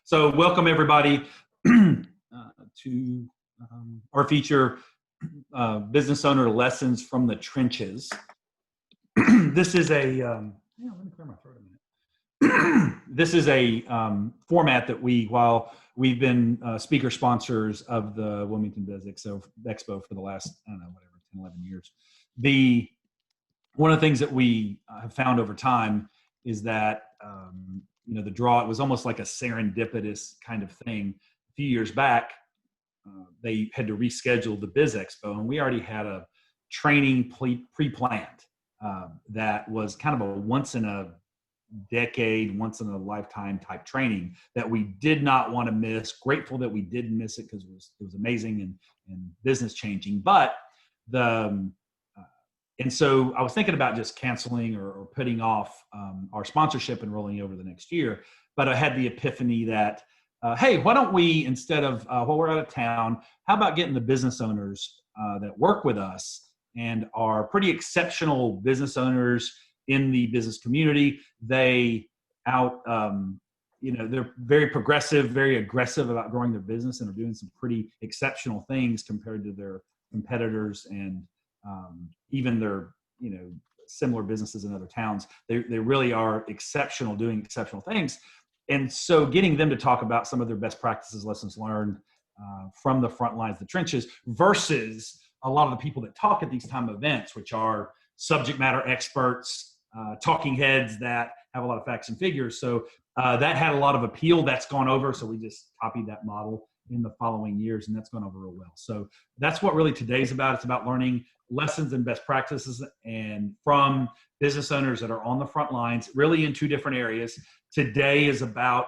So welcome everybody to our feature, Business Owner Lessons from the Trenches. This is a, let me clear my throat a minute. This is a format that while we've been speaker sponsors of the Wilmington BizExpo for the last, 10, 11 years. One of the things that we have found over time is that, the draw, it was almost like a serendipitous kind of thing. A few years back, they had to reschedule the BizExpo, and we already had a training pre-planned that was kind of a once in a decade, once in a lifetime type training that we did not want to miss. Grateful that we didn't miss it because it was amazing and business changing. But and so I was thinking about just canceling or putting off our sponsorship and rolling over the next year. But I had the epiphany that, hey, why don't we, instead of while we're out of town, how about getting the business owners that work with us and are pretty exceptional business owners in the business community. They're very progressive, very aggressive about growing their business and are doing some pretty exceptional things compared to their competitors and even their, similar businesses in other towns. They really are exceptional, doing exceptional things. And so getting them to talk about some of their best practices, lessons learned from the front lines, the trenches, versus a lot of the people that talk at these time events, which are subject matter experts, talking heads that have a lot of facts and figures. So that had a lot of appeal. That's gone over. So we just copied that model in the following years, and that's gone over real well. So that's what really today's about. It's about learning lessons and best practices and from business owners that are on the front lines, really in two different areas. Today is about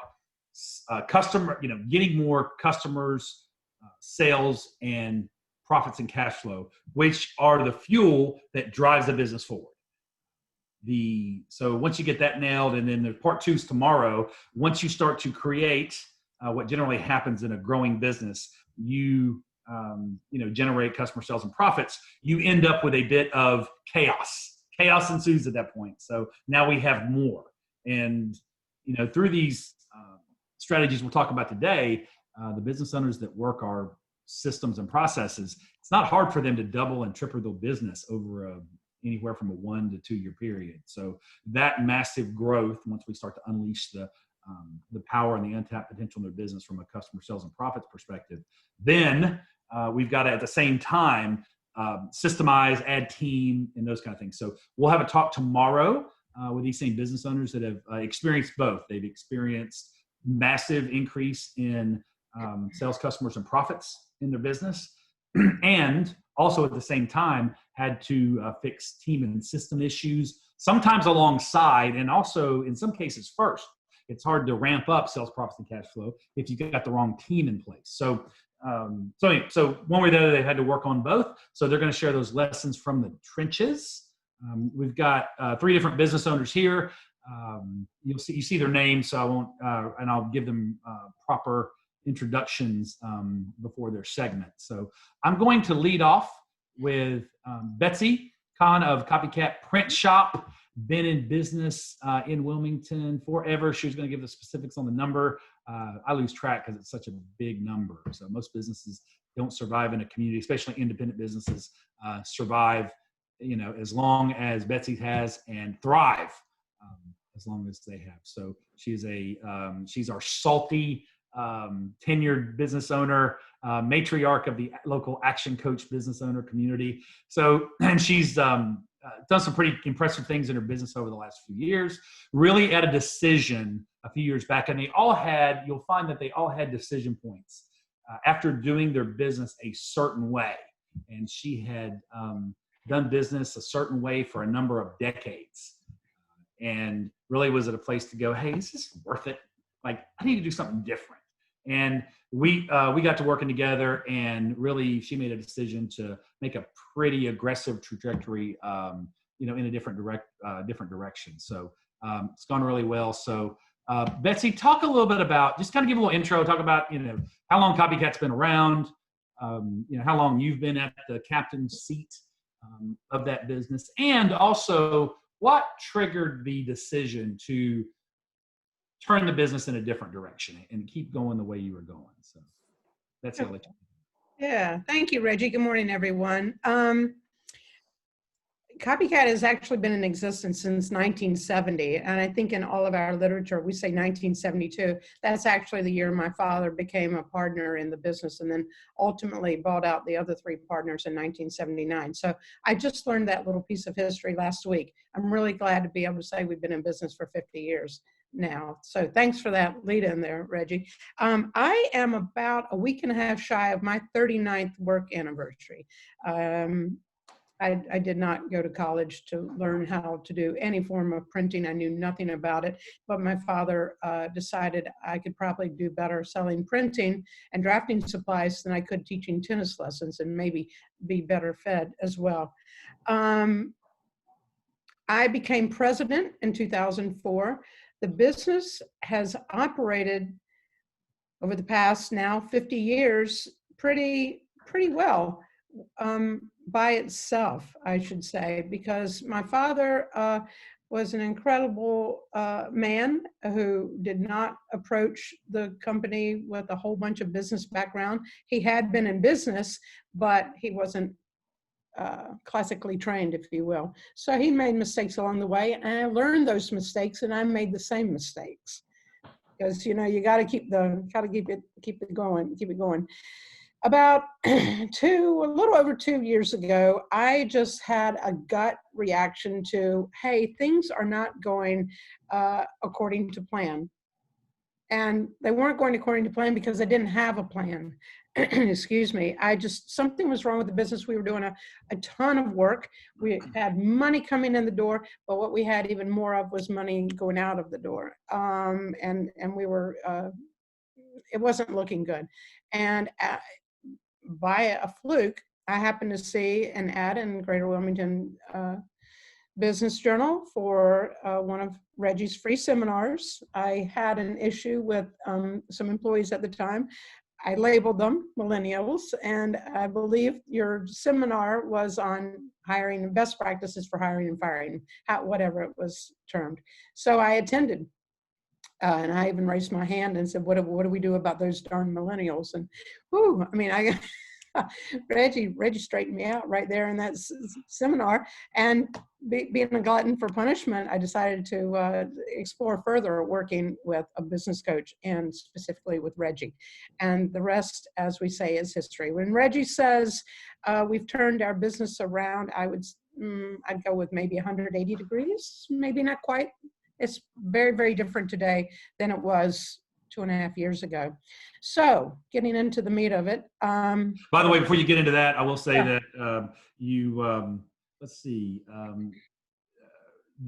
getting more customers, sales, and profits and cash flow, which are the fuel that drives the business forward. So once you get that nailed, and then the part two is tomorrow, once you start to create what generally happens in a growing business, you generate customer sales and profits, you end up with a bit of chaos. Chaos ensues at that point. So now we have more. And, through these strategies we'll talk about today, the business owners that work our systems and processes, it's not hard for them to double and triple their business over anywhere from a 1 to 2 year period. So that massive growth, once we start to unleash the power and the untapped potential in their business from a customer sales and profits perspective, then we've got to, at the same time, systemize, add team, and those kind of things. So we'll have a talk tomorrow with these same business owners that have experienced both. They've experienced massive increase in sales, customers, and profits in their business, and also at the same time had to fix team and system issues, sometimes alongside, and also in some cases first. It's hard to ramp up sales, profits, and cash flow if you've got the wrong team in place. So one way or the other, they've had to work on both. So they're going to share those lessons from the trenches. We've got 3 different business owners here. You see their names, so I won't, and I'll give them proper introductions before their segment. So I'm going to lead off with Betsy, Kahn of Copycat Print Shop. Been in business in Wilmington forever. She was going to give the specifics on the number. I lose track because it's such a big number. So most businesses don't survive in a community, especially independent businesses, survive, as long as Betsy has, and thrive as long as they have. So she's our salty, tenured business owner, matriarch of the local Action Coach business owner community. So, and she's done some pretty impressive things in her business over the last few years. Really at a decision a few years back, and you'll find that they all had decision points after doing their business a certain way. And she had done business a certain way for a number of decades, and really was at a place to go, hey, is this worth it? Like, I need to do something different. And we got to working together, and really she made a decision to make a pretty aggressive trajectory, in a different direction. So it's gone really well. So Betsy, talk a little bit about, just kind of give a little intro, talk about, how long Copycat's been around, how long you've been at the captain's seat of that business, and also what triggered the decision to turn the business in a different direction and keep going the way you were going. So that's how. Yeah, thank you, Reggie. Good morning, everyone. Copycat has actually been in existence since 1970, and I think in all of our literature we say 1972. That's actually the year my father became a partner in the business and then ultimately bought out the other three partners in 1979. So I just learned that little piece of history last week. I'm really glad to be able to say we've been in business for 50 years now. So thanks for that lead in there, Reggie. I am about a week and a half shy of my 39th work anniversary. I did not go to college to learn how to do any form of printing. I knew nothing about it, but my father decided I could probably do better selling printing and drafting supplies than I could teaching tennis lessons and maybe be better fed as well. I became president in 2004. The business has operated over the past now 50 years pretty well. By itself, I should say, because my father was an incredible man who did not approach the company with a whole bunch of business background. He had been in business, but he wasn't classically trained, if you will. So he made mistakes along the way, and I learned those mistakes, and I made the same mistakes because you got to keep it going. About a little over 2 years ago, I just had a gut reaction to, hey, things are not going according to plan. And they weren't going according to plan because I didn't have a plan. Excuse me. Something was wrong with the business. We were doing a ton of work. We had money coming in the door, but what we had even more of was money going out of the door. And we were, it wasn't looking good. And by a fluke, I happened to see an ad in Greater Wilmington Business Journal for one of Reggie's free seminars. I had an issue with some employees at the time. I labeled them Millennials, and I believe your seminar was on hiring, best practices for hiring and firing, whatever it was termed. So I attended. And I even raised my hand and said, what do we do about those darn millennials? And Reggie straightened me out right there in that seminar. And being a glutton for punishment, I decided to explore further working with a business coach and specifically with Reggie. And the rest, as we say, is history. When Reggie says we've turned our business around, I'd go with maybe 180 degrees, maybe not quite. It's very, very different today than it was 2.5 years ago. So getting into the meat of it. By the way, before you get into that, I will say that you,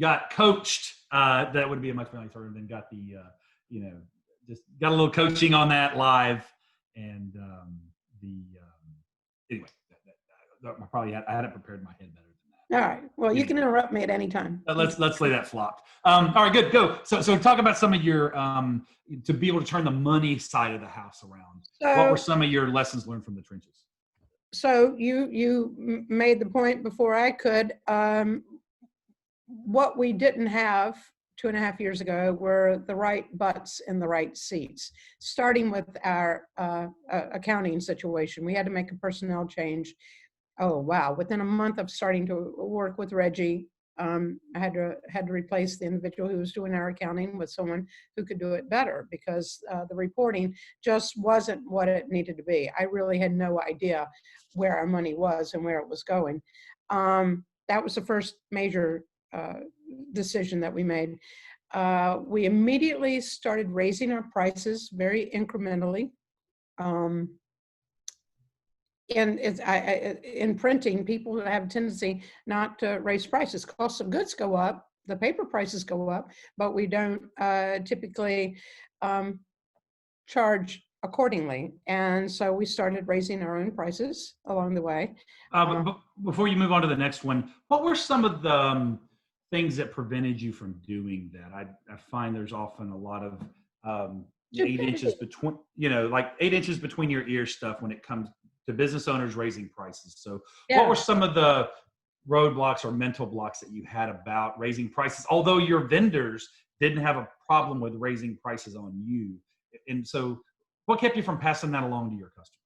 got coached. That would be a much better term than got the, just got a little coaching on that live. And anyway, I hadn't prepared my head better. All right. Well, you can interrupt me at any time. Let's lay that flopped. All right, good. Go. So talk about some of your to be able to turn the money side of the house around. What were some of your lessons learned from the trenches? So you made the point before I could. What we didn't have 2.5 years ago were the right butts in the right seats. Starting with our accounting situation, we had to make a personnel change. Oh, wow. Within a month of starting to work with Reggie, I had to replace the individual who was doing our accounting with someone who could do it better because the reporting just wasn't what it needed to be. I really had no idea where our money was and where it was going. That was the first major decision that we made. We immediately started raising our prices very incrementally. And in printing, people have a tendency not to raise prices. Costs of goods go up, the paper prices go up, but we don't typically charge accordingly. And so we started raising our own prices along the way. Before you move on to the next one, what were some of the things that prevented you from doing that? I find there's often a lot of 8 inches between, like 8 inches between your ears stuff when it comes to business owners raising prices. So what were some of the roadblocks or mental blocks that you had about raising prices? Although your vendors didn't have a problem with raising prices on you. And so what kept you from passing that along to your customers?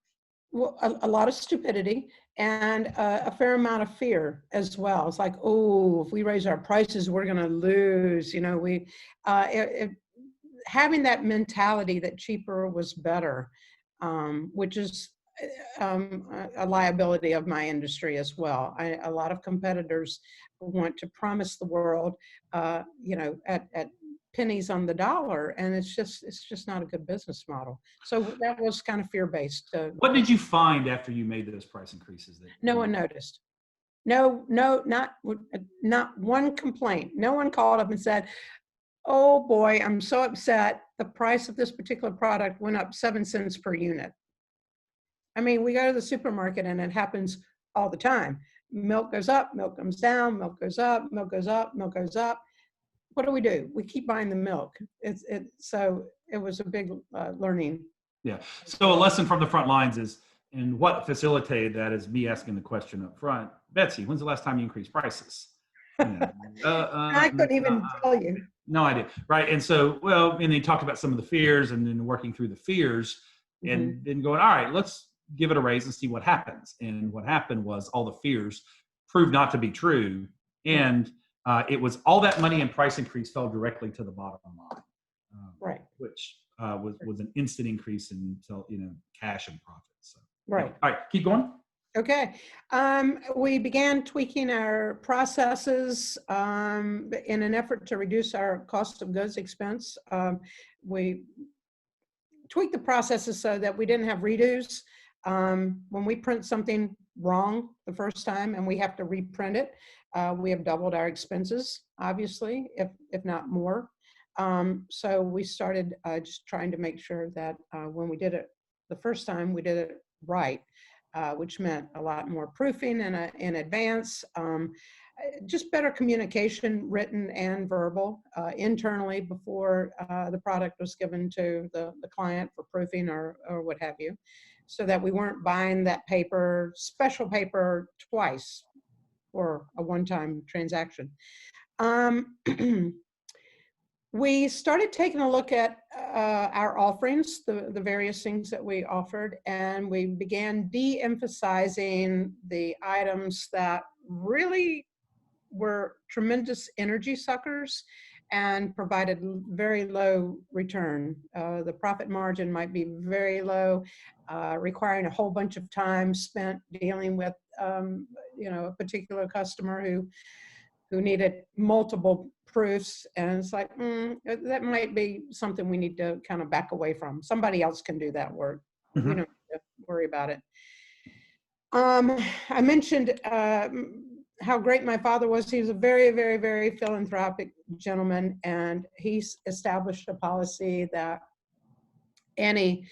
Well, a lot of stupidity and a fair amount of fear as well. It's like, oh, if we raise our prices, we're going to lose. You know, having that mentality that cheaper was better, which is a liability of my industry as well. A lot of competitors want to promise the world, you know, at pennies on the dollar, and it's just not a good business model. So that was kind of fear-based. What did you find after you made those price increases? No one noticed. No, not one complaint. No one called up and said, oh boy, I'm so upset. The price of this particular product went up 7 cents per unit. I mean, we go to the supermarket and it happens all the time. Milk goes up, milk comes down, milk goes up, milk goes up, milk goes up. What do? We keep buying the milk. So it was a big learning. Yeah. So a lesson from the front lines is, and what facilitated that is me asking the question up front, Betsy, when's the last time you increased prices? You know, I couldn't even tell you. No idea. Right. And so, well, and they talked about some of the fears and then working through the fears and then going, all right, let's give it a raise and see what happens. And what happened was all the fears proved not to be true. And it was all that money and price increase fell directly to the bottom line, right? Which was an instant increase in, you know, cash and profits. So, right. All right, keep going. Okay. We began tweaking our processes in an effort to reduce our cost of goods expense. We tweaked the processes so that we didn't have redos. When we print something wrong the first time and we have to reprint it, we have doubled our expenses, obviously, if not more. So we started just trying to make sure that when we did it the first time, we did it right, which meant a lot more proofing in advance, just better communication, written and verbal, internally before the product was given to the client for proofing or what have you, so that we weren't buying that paper, special paper, twice for a one-time transaction. We started taking a look at our offerings, the various things that we offered, and we began de-emphasizing the items that really were tremendous energy suckers and provided very low return. The profit margin might be very low, requiring a whole bunch of time spent dealing with you know, a particular customer who needed multiple proofs, and it's like, that might be something we need to kind of back away from. Somebody else can do that work. We don't have to worry about it. I mentioned how great my father was. He was a very, very, very philanthropic gentleman, and he's established a policy that any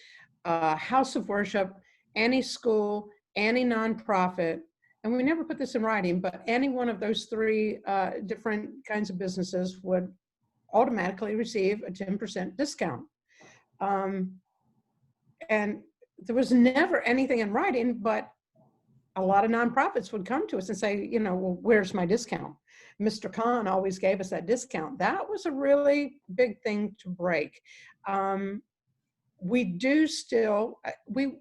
house of worship, any school, any nonprofit, and we never put this in writing, but any one of those three different kinds of businesses would automatically receive a 10% discount. And there was never anything in writing, but a lot of nonprofits would come to us and say, you know, well, where's my discount? Mr. Kahn always gave us that discount. That was a really big thing to break. We do still, we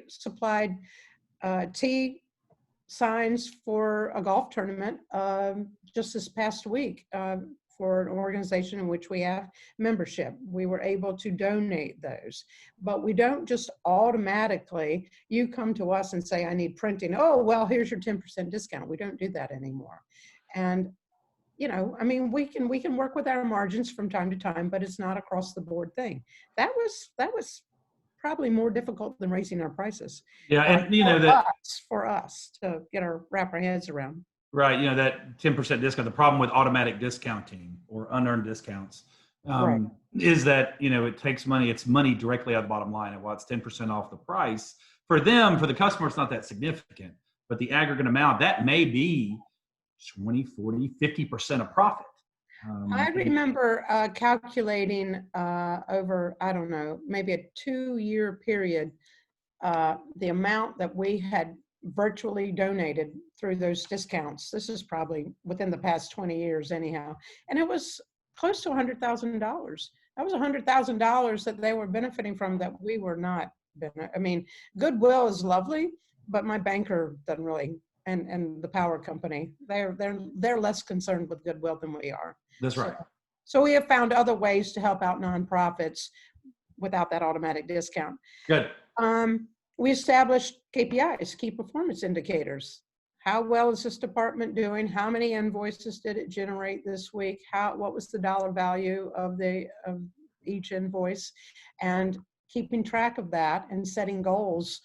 supplied tea signs for a golf tournament just this past week for an organization in which we have membership. We were able to donate those, but we don't just automatically, you come to us and say, I need printing. Oh, well, here's your 10% discount. We don't do that anymore. And, you know, I mean, we can work with our margins from time to time, but it's not across the board thing. That was probably more difficult than raising our prices. Yeah, and you know that for us to wrap our heads around. Right, you know, that 10% discount. The problem with automatic discounting or unearned discounts Right. is that, you know, it takes money. It's money directly out of the bottom line, and while it's 10% off the price for them, for the customer, it's not that significant. But the aggregate amount, that may be 20, 40, 50% of profit. I remember calculating over, I don't know, maybe a 2-year period, the amount that we had virtually donated through those discounts. This is probably within the past 20 years anyhow. And it was close to $100,000. That was $100,000 that they were benefiting from that we were not. I mean, goodwill is lovely, but my banker doesn't really, and the power company, they're less concerned with goodwill than we are. That's right. So we have found other ways to help out nonprofits without that automatic discount. Good. We established KPIs, key performance indicators. How well is this department doing? How many invoices did it generate this week? What was the dollar value of each invoice? And keeping track of that and setting goals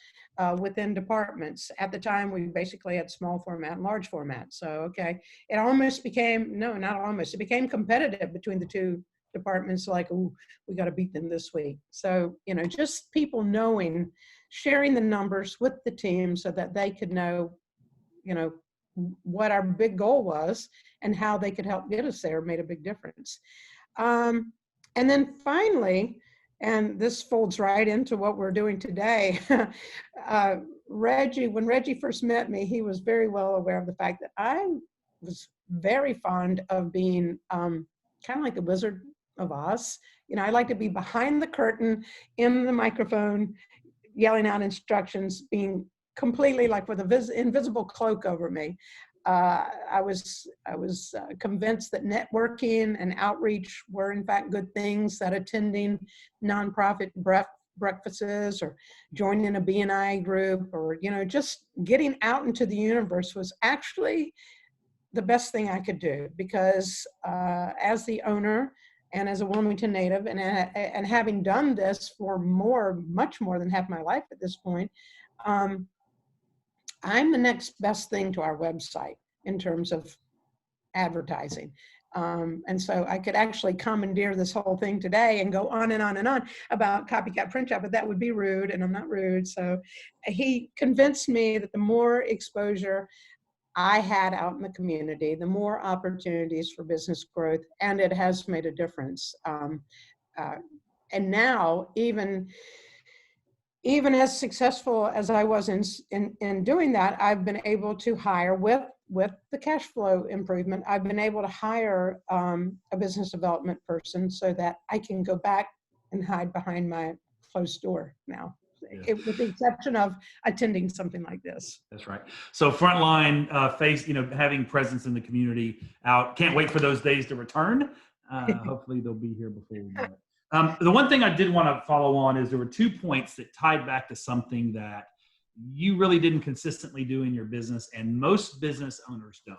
within departments. At the time, we basically had small format and large format. So, okay, it almost became, no, not almost, it became competitive between the two departments, like, oh, we got to beat them this week. So, you know, just people knowing, sharing the numbers with the team so that they could know, you know, what our big goal was and how they could help get us there made a big difference. And then finally, and this folds right into what we're doing today, when Reggie first met me, he was very well aware of the fact that I was very fond of being kind of like the Wizard of Oz. You know, I like to be behind the curtain in the microphone, yelling out instructions, being completely like with an invisible cloak over me. I was convinced that networking and outreach were in fact good things, that attending nonprofit breakfasts or joining a B&I group, or, you know, just getting out into the universe was actually the best thing I could do, because as the owner and as a Wilmington native, and having done this for much more than half my life at this point, I'm the next best thing to our website in terms of advertising. And so I could actually commandeer this whole thing today and go on and on and on about Copycat Print Shop, but that would be rude, and I'm not rude. So he convinced me that the more exposure I had out in the community, the more opportunities for business growth, and it has made a difference. And now, even as successful as I was in doing that, I've been able to hire with the cash flow improvement. I've been able to hire a business development person so that I can go back and hide behind my closed door now. Yeah. With the exception of attending something like this. That's right. So frontline having presence in the community out. Can't wait for those days to return. Hopefully they'll be here before we know it. The one thing I did want to follow on is there were 2 points that tied back to something that you really didn't consistently do in your business, and most business owners don't,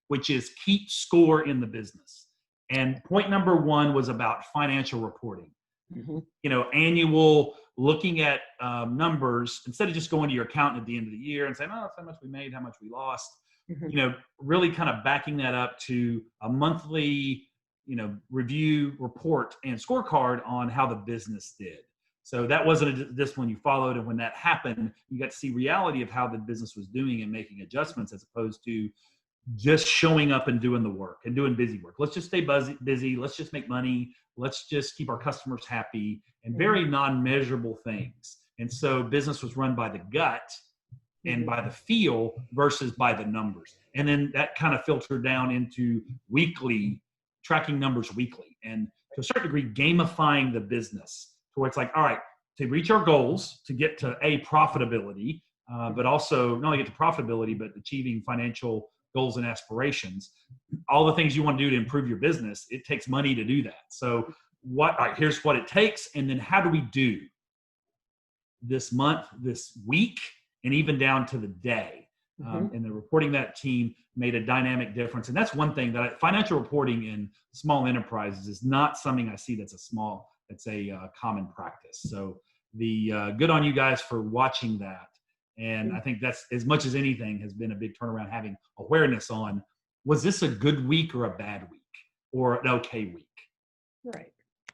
which is keep score in the business. And point number 1 was about financial reporting. Mm-hmm. You know, annual, looking at numbers instead of just going to your accountant at the end of the year and saying, oh, that's how much we made, how much we lost. Mm-hmm. You know, really kind of backing that up to a monthly, you know, review, report, and scorecard on how the business did. So that wasn't a discipline you followed. And when that happened, you got to see reality of how the business was doing and making adjustments, as opposed to just showing up and doing the work and doing busy work. Let's just stay busy. Let's just make money. Let's just keep our customers happy, and very non-measurable things. And so business was run by the gut and by the feel versus by the numbers. And then that kind of filtered down into tracking numbers weekly, and to a certain degree, gamifying the business to where it's like, all right, to reach our goals, to get to profitability, but also not only get to profitability, but achieving financial goals and aspirations, all the things you want to do to improve your business, it takes money to do that. So here's what it takes. And then how do we do this month, this week, and even down to the day? Mm-hmm. And the reporting that team made a dynamic difference. And that's one thing that financial reporting in small enterprises is not something I see that's a common practice. So good on you guys for watching that. And I think that's, as much as anything, has been a big turnaround, having awareness on, was this a good week or a bad week or an okay week?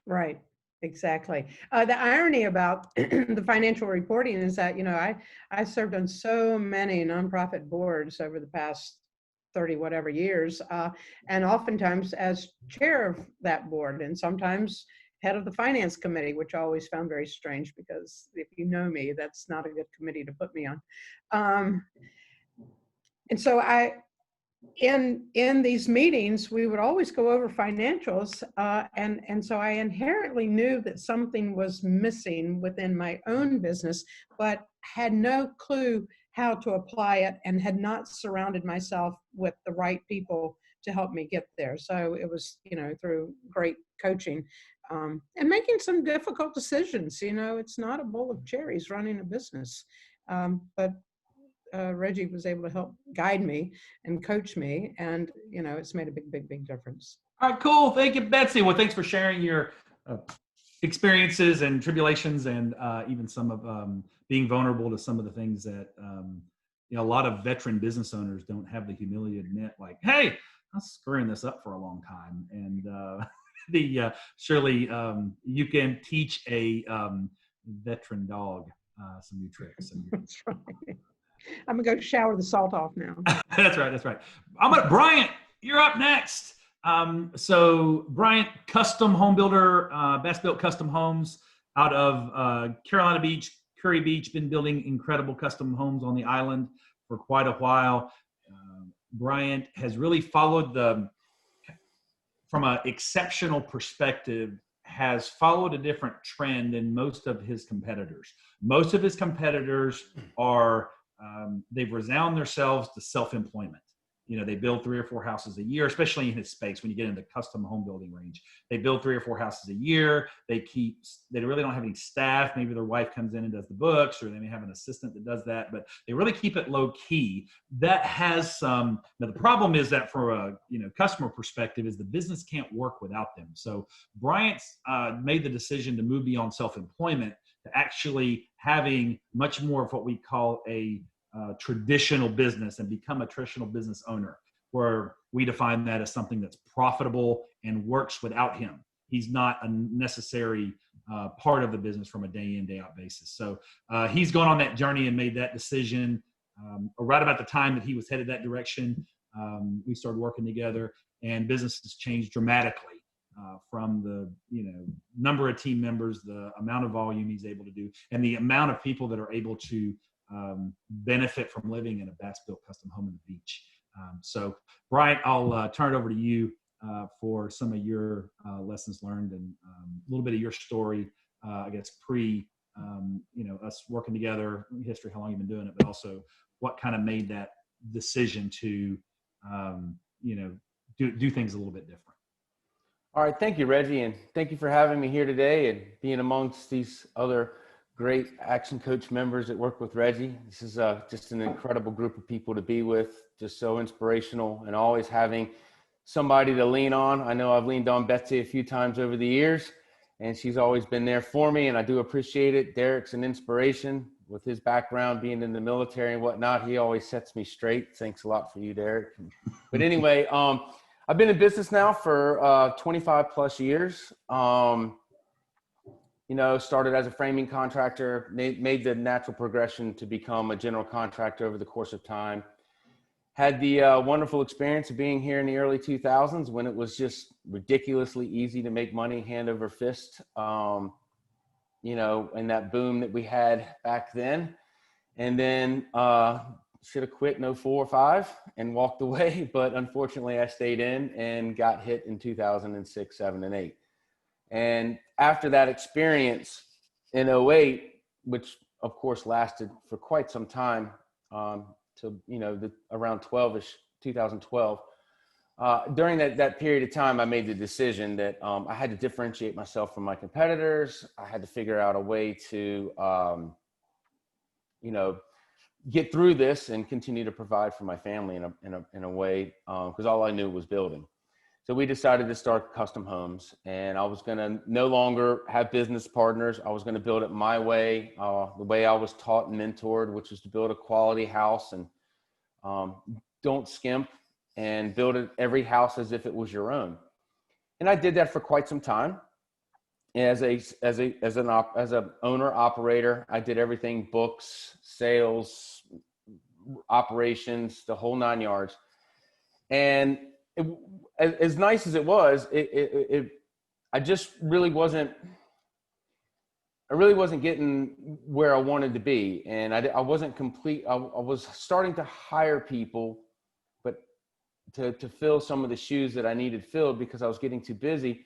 Right. Exactly. The irony about the financial reporting is that, you know, I served on so many nonprofit boards over the past 30 whatever years, and oftentimes as chair of that board, and sometimes head of the finance committee, which I always found very strange, because if you know me, that's not a good committee to put me on. And so in these meetings, we would always go over financials, and so I inherently knew that something was missing within my own business, but had no clue how to apply it, and had not surrounded myself with the right people to help me get there. So it was, through great coaching, and making some difficult decisions. It's not a bowl of cherries running a business, but Reggie was able to help guide me and coach me, and it's made a big difference. All right, cool. Thank you, Betsy. Well, thanks for sharing your experiences and tribulations, and even some of being vulnerable to some of the things that a lot of veteran business owners don't have the humility to admit, like, hey, I'm screwing this up for a long time. And surely you can teach a veteran dog some new tricks. That's right. I'm gonna go shower the salt off now. That's right. That's right. Bryant, you're up next. So Bryant, custom home builder, Best Built Custom Homes out of Carolina Beach, Curry Beach, been building incredible custom homes on the island for quite a while. Bryant has really followed from an exceptional perspective, has followed a different trend than most of his competitors. Most of his competitors are, they've resigned themselves to self-employment. They build 3 or 4 houses a year, especially in his space. When you get into custom home building range, they build 3 or 4 houses a year. They really don't have any staff. Maybe their wife comes in and does the books, or they may have an assistant that does that, but they really keep it low key. That has some, now the problem is that from a, customer perspective is the business can't work without them. So Bryant's made the decision to move beyond self-employment to actually having much more of what we call a traditional business and become a traditional business owner, where we define that as something that's profitable and works without him. He's not a necessary part of the business from a day in, day out basis. So he's gone on that journey and made that decision right about the time that he was headed that direction. We started working together, and business has changed dramatically from the number of team members, the amount of volume he's able to do, and the amount of people that are able to benefit from living in a Best Built custom home on the beach. So Bryant, I'll turn it over to you for some of your lessons learned and a little bit of your story, I guess us working together, history, how long you've been doing it, but also what kind of made that decision to do things a little bit different. All right, thank you, Reggie, and thank you for having me here today and being amongst these other great Action Coach members that work with Reggie. This is just an incredible group of people to be with, just so inspirational, and always having somebody to lean on. I know I've leaned on Betsy a few times over the years, and she's always been there for me, and I do appreciate it. Derek's an inspiration with his background being in the military and whatnot. He always sets me straight. Thanks a lot for you, Darek. But anyway, I've been in business now for 25 plus years. Started as a framing contractor, made the natural progression to become a general contractor over the course of time. Had the wonderful experience of being here in the early 2000s when it was just ridiculously easy to make money hand over fist, and that boom that we had back then. And then should have quit in 04 or 05 and walked away, but unfortunately I stayed in and got hit in 2006, 7, and 8. And after that experience in 08, which of course lasted for quite some time, to around 12ish, 2012. During that period of time, I made the decision that I had to differentiate myself from my competitors. I had to figure out a way to, get through this and continue to provide for my family in a way, because all I knew was building. So we decided to start custom homes, and I was going to no longer have business partners. I was going to build it my way, the way I was taught and mentored, which was to build a quality house and don't skimp, and build every house as if it was your own. And I did that for quite some time. As an owner operator, I did everything: books, sales, operations, the whole 9 yards. And as nice as it was, I just really wasn't getting where I wanted to be. And I wasn't complete. I was starting to hire people, but to fill some of the shoes that I needed filled because I was getting too busy,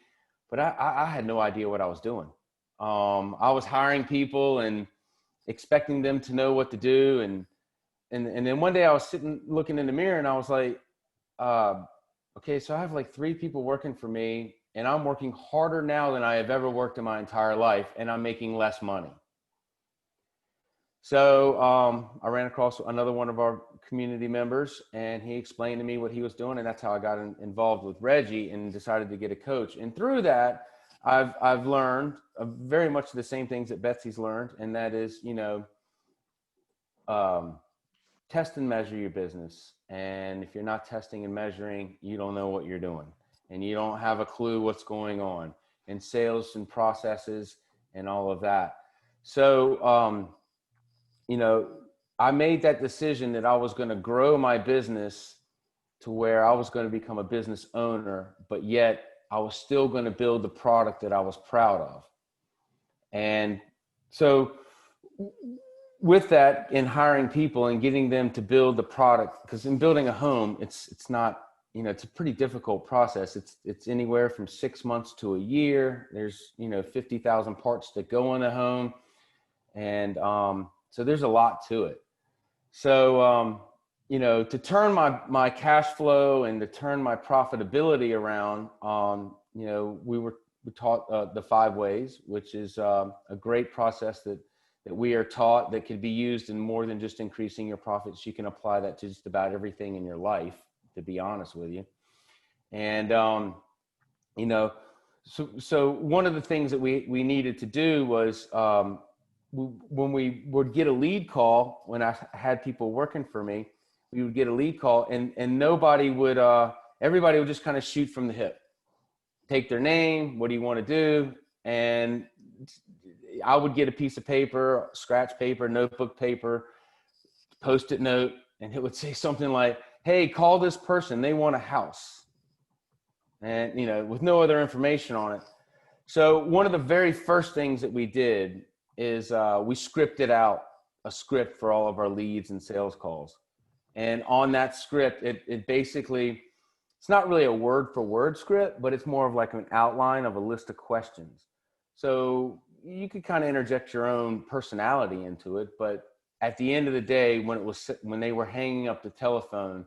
but I had no idea what I was doing. I was hiring people and expecting them to know what to do. And then one day I was sitting looking in the mirror and I was like, okay, so I have like 3 people working for me and I'm working harder now than I have ever worked in my entire life and I'm making less money. So I ran across another one of our community members and he explained to me what he was doing, and that's how I got involved with Reggie and decided to get a coach. And through that, I've learned very much the same things that Betsy's learned, and that is, test and measure your business. And if you're not testing and measuring, you don't know what you're doing and you don't have a clue what's going on in sales and processes and all of that. So, I made that decision that I was going to grow my business to where I was going to become a business owner, but yet I was still going to build the product that I was proud of. And so with that, in hiring people and getting them to build the product, because in building a home, it's not, it's a pretty difficult process. It's anywhere from 6 months to a year. There's, 50,000 parts that go in a home. And so there's a lot to it. So, to turn my cash flow and to turn my profitability around, we taught the 5 ways, which is a great process that we are taught that can be used in more than just increasing your profits. You can apply that to just about everything in your life, to be honest with you. And, so one of the things that we needed to do was, when we would get a lead call, when I had people working for me, we would get a lead call and nobody would, everybody would just kind of shoot from the hip, take their name. What do you want to do? And I would get a piece of paper, scratch paper, notebook paper, Post-it note, and it would say something like, hey, call this person. They want a house. And, with no other information on it. So one of the very first things that we did is we scripted out a script for all of our leads and sales calls. And on that script, it basically, it's not really a word for word script, but it's more of like an outline of a list of questions. So you could kind of interject your own personality into it. But at the end of the day, when they were hanging up the telephone,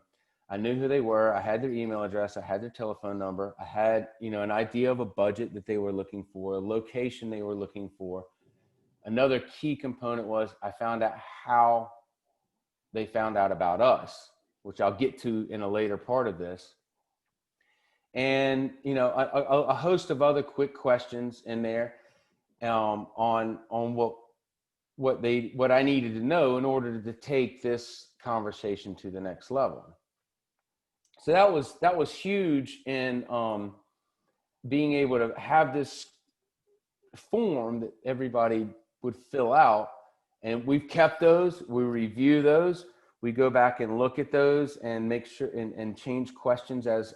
I knew who they were. I had their email address. I had their telephone number. I had, an idea of a budget that they were looking for, a location they were looking for. Another key component was I found out how they found out about us, which I'll get to in a later part of this. And, a host of other quick questions in there on what I needed to know in order to take this conversation to the next level. So that was huge in being able to have this form that everybody would fill out, and we've kept those. We review those. We go back and look at those and make sure and change questions as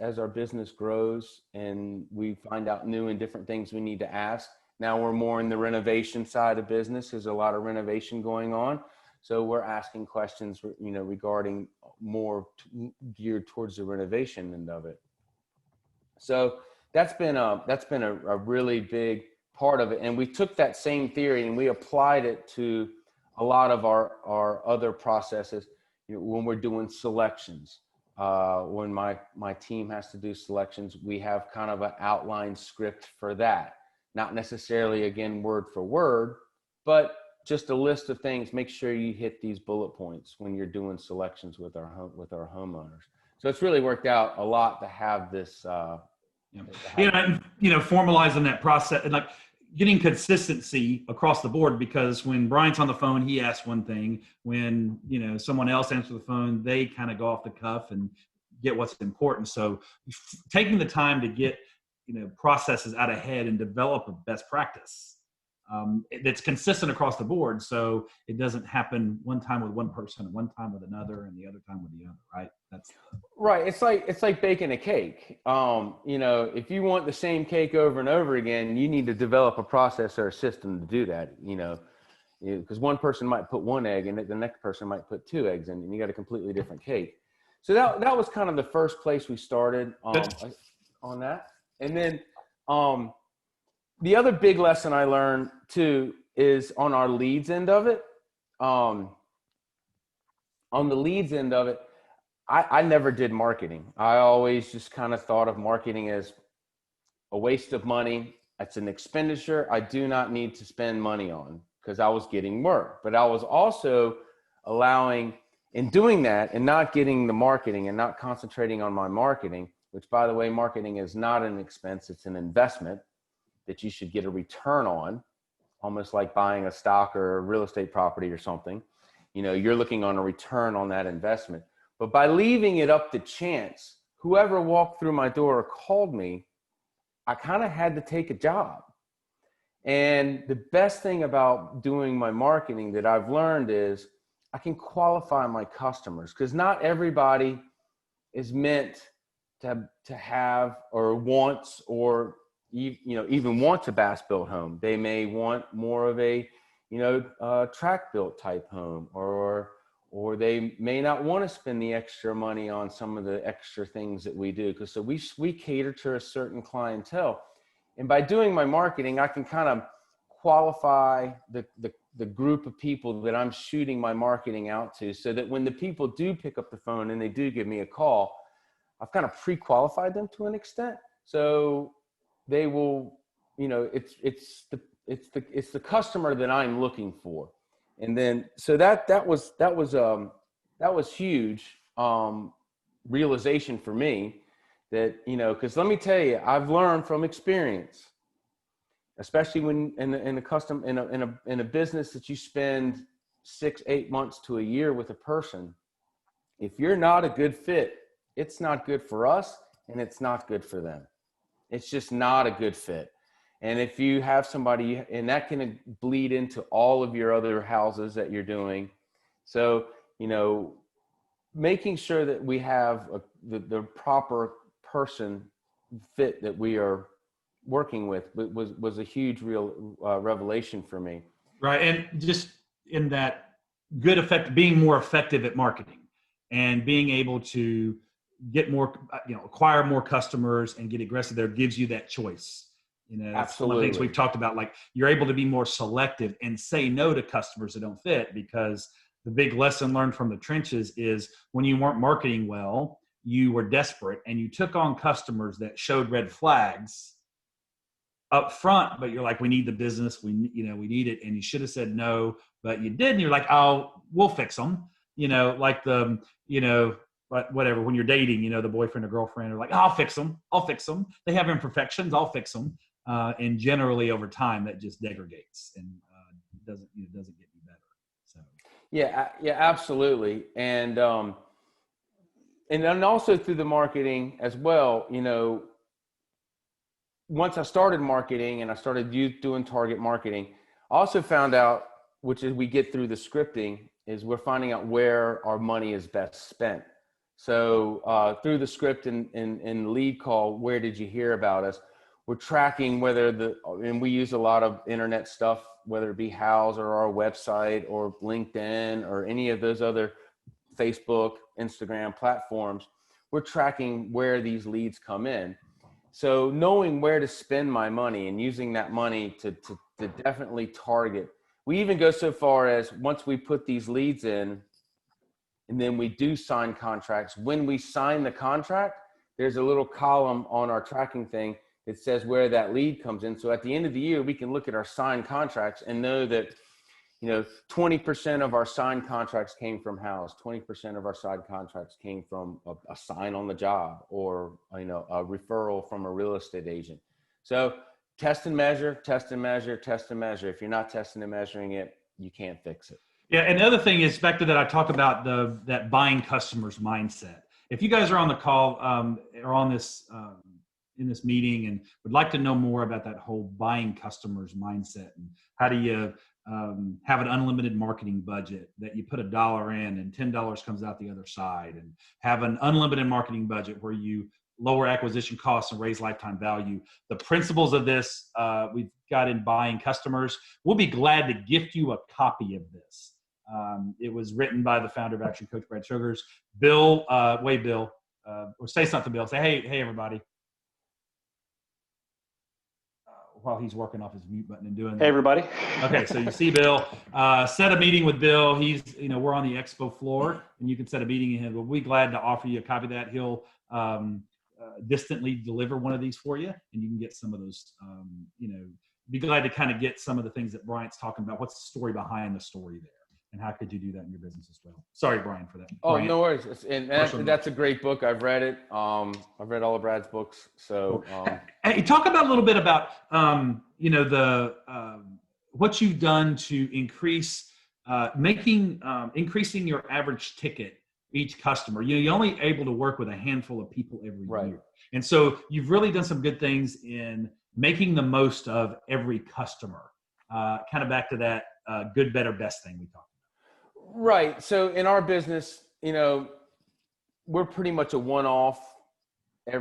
our business grows, and we find out new and different things we need to ask. Now we're more in the renovation side of business. There's a lot of renovation going on. So we're asking questions, regarding more geared towards the renovation end of it. So that's been a really big part of it. And we took that same theory and we applied it to a lot of our other processes. When we're doing selections, when my team has to do selections, we have kind of an outline script for that. Not necessarily, again, word for word, but just a list of things. Make sure you hit these bullet points when you're doing selections with our homeowners. So it's really worked out a lot to have this. Formalizing that process and like getting consistency across the board, because when Bryant's on the phone, he asks one thing. When, someone else answers the phone, they kind of go off the cuff and get what's important. So taking the time to get, processes out ahead and develop a best practice that's consistent across the board. So it doesn't happen one time with one person, one time with another, and the other time with the other, right? That's right. It's like baking a cake. If you want the same cake over and over again, you need to develop a process or a system to do that, because one person might put one egg in it, the next person might put 2 eggs in it, and you got a completely different cake. So that was kind of the first place we started on that. And then the other big lesson I learned too is on our leads end of it. On the leads end of it, I never did marketing. I always just kind of thought of marketing as a waste of money. It's an expenditure I do not need to spend money on, because I was getting work. But I was also allowing, in doing that and not getting the marketing and not concentrating on my marketing, which, by the way, marketing is not an expense, it's an investment that you should get a return on, almost like buying a stock or a real estate property or something. You know, you're looking on a return on that investment. But by leaving it up to chance, whoever walked through my door or called me, I kind of had to take a job. And the best thing about doing my marketing that I've learned is I can qualify my customers, because not everybody is meant to have or wants or even wants a bass built home. They may want more of a track built type home, or they may not want to spend the extra money on some of the extra things that we do. So we cater to a certain clientele. And by doing my marketing, I can kind of qualify the group of people that I'm shooting my marketing out to, so that when the people do pick up the phone and they do give me a call, I've kind of pre-qualified them to an extent. So they will, it's the customer that I'm looking for. And then, so that was huge realization for me, that, because let me tell you, I've learned from experience, especially when in a business that you spend 6-8 months to a year with a person. If you're not a good fit, it's not good for us and it's not good for them. It's just not a good fit. And if you have somebody, and that can bleed into all of your other houses that you're doing. So, making sure that we have the proper person fit that we are working with was a huge real revelation for me. Right. And just in that good effect, being more effective at marketing and being able to get more, acquire more customers and get aggressive there gives you that choice. That's Absolutely. one of the things we've talked about, like you're able to be more selective and say no to customers that don't fit, because the big lesson learned from the trenches is when you weren't marketing well, you were desperate and you took on customers that showed red flags up front, but you're like, we need the business, we need it. And you should have said no, but you did. And you're like, oh, we'll fix them. Like whatever, when you're dating, the boyfriend or girlfriend are like, oh, I'll fix them. They have imperfections. I'll fix them. And generally over time that just degrades and doesn't get any better. So. Yeah, absolutely. And then also through the marketing as well, once I started marketing and I started doing target marketing, I also found out, which is we get through the scripting, is we're finding out where our money is best spent. So through the script and lead call, where did you hear about us? We're tracking and we use a lot of internet stuff, whether it be Houzz or our website or LinkedIn or any of those other Facebook, Instagram platforms. We're tracking where these leads come in. So knowing where to spend my money and using that money to definitely target. We even go so far as, once we put these leads in and then we do sign contracts, when we sign the contract, there's a little column on our tracking thing that says where that lead comes in. So at the end of the year, we can look at our signed contracts and know that 20% of our signed contracts came from Houzz, 20% of our signed contracts came from a sign on the job, or a referral from a real estate agent. So test and measure, test and measure, test and measure. If you're not testing and measuring it, you can't fix it. Yeah, and the other thing is back to that I talk about that buying customers mindset. If you guys are on the call or on this in this meeting and would like to know more about that whole buying customers mindset, and how do you have an unlimited marketing budget that you put $1 in and $10 comes out the other side, and have an unlimited marketing budget where you lower acquisition costs and raise lifetime value. The principles of this we've got in buying customers. We'll be glad to gift you a copy of this. It was written by the founder of Action Coach, Brad Sugars. Bill, Bill, or say something, Bill. Say, hey, everybody. While he's working off his mute button and doing that. Hey, everybody. Okay, so you see Bill. Set a meeting with Bill. He's, we're on the expo floor, and you can set a meeting, and we'll be glad to offer you a copy of that. He'll distantly deliver one of these for you, and you can get some of those, be glad to kind of get some of the things that Bryant's talking about. What's the story behind the story there? And how could you do that in your business as well? Sorry, Brian, for that. Oh, Bryant. no worries. And that's a great book. I've read it. I've read all of Brad's books. So, hey, talk about a little bit about, what you've done to increase, increasing your average ticket each customer. You're only able to work with a handful of people every year. And so you've really done some good things in making the most of every customer. Kind of back to that good, better, best thing we talked about. Right. So in our business, we're pretty much a one-off. I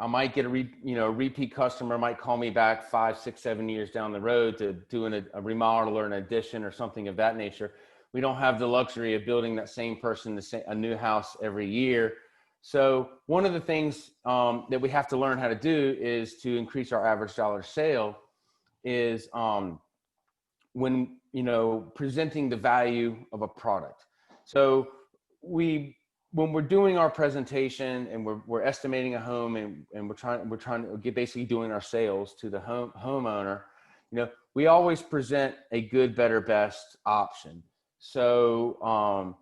might get a repeat customer might call me back 5, 6, 7 years down the road to doing a remodel or an addition or something of that nature. We don't have the luxury of building that same person a new house every year. So one of the things that we have to learn how to do is to increase our average dollar sale is when presenting the value of a product. So when we're doing our presentation and we're estimating a home and we're trying to get basically doing our sales to the homeowner, we always present a good, better, best option. So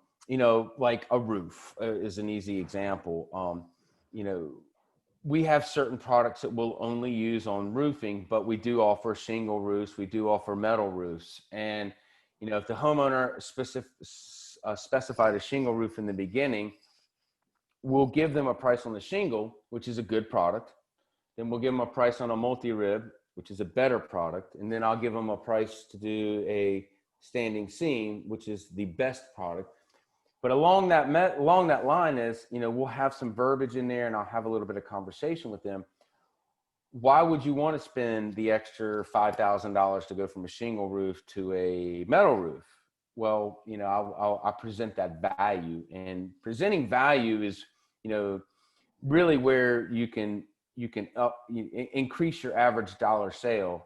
like a roof is an easy example. We have certain products that we'll only use on roofing, but we do offer shingle roofs. We do offer metal roofs. And, if the homeowner specified a shingle roof in the beginning, we'll give them a price on the shingle, which is a good product. Then we'll give them a price on a multi-rib, which is a better product. And then I'll give them a price to do a standing seam, which is the best product. But along that line is, we'll have some verbiage in there and I'll have a little bit of conversation with them. Why would you want to spend the extra $5,000 to go from a shingle roof to a metal roof? Well, I'll present that value, and presenting value is, really where you can increase your average dollar sale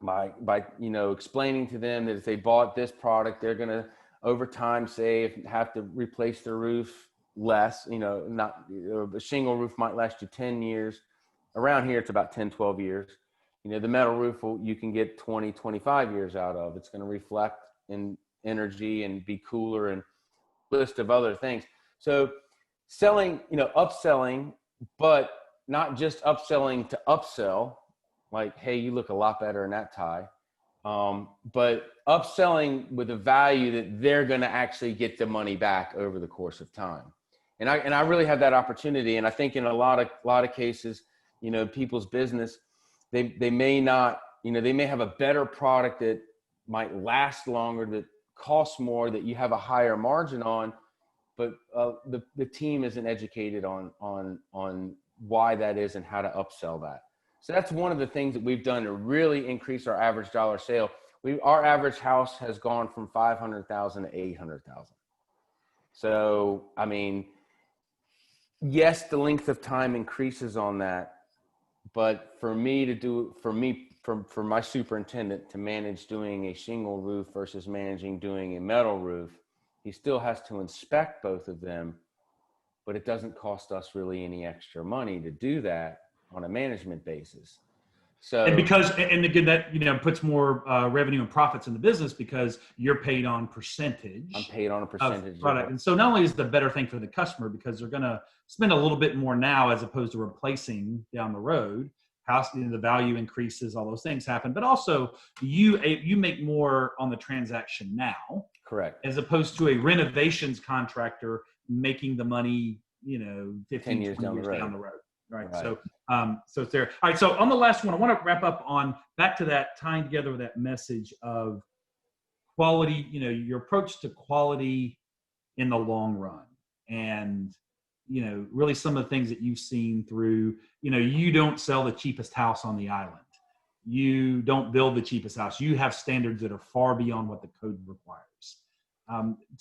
by explaining to them that if they bought this product, they're going to over time have to replace their roof less. A shingle roof might last you 10 years. Around here, it's about 10, 12 years. The metal roof you can get 20, 25 years out of. It's going to reflect in energy and be cooler and a list of other things. So selling, upselling, but not just upselling to upsell, like, hey, you look a lot better in that tie. But upselling with a value that they're going to actually get the money back over the course of time. And I really have that opportunity. And I think in a lot of cases, people's business, they may not, they may have a better product that might last longer, that costs more, that you have a higher margin on, but the team isn't educated on why that is and how to upsell that. So that's one of the things that we've done to really increase our average dollar sale. Our average house has gone from 500,000 to 800,000. So, yes, the length of time increases on that, but for my superintendent to manage doing a shingle roof versus managing doing a metal roof, he still has to inspect both of them, but it doesn't cost us really any extra money to do that on a management basis. So, and again, that, puts more revenue and profits in the business because you're paid on percentage. I'm paid on a percentage of product. And so not only is the better thing for the customer because they're going to spend a little bit more now as opposed to replacing down the road, the value increases, all those things happen, but also you make more on the transaction now. Correct. As opposed to a renovations contractor making the money, 15 years down the road. Right. So it's there. All right. So on the last one, I want to wrap up on back to that, tying together with that message of quality, your approach to quality in the long run. And, really some of the things that you've seen through, you don't sell the cheapest house on the island. You don't build the cheapest house. You have standards that are far beyond what the code requires.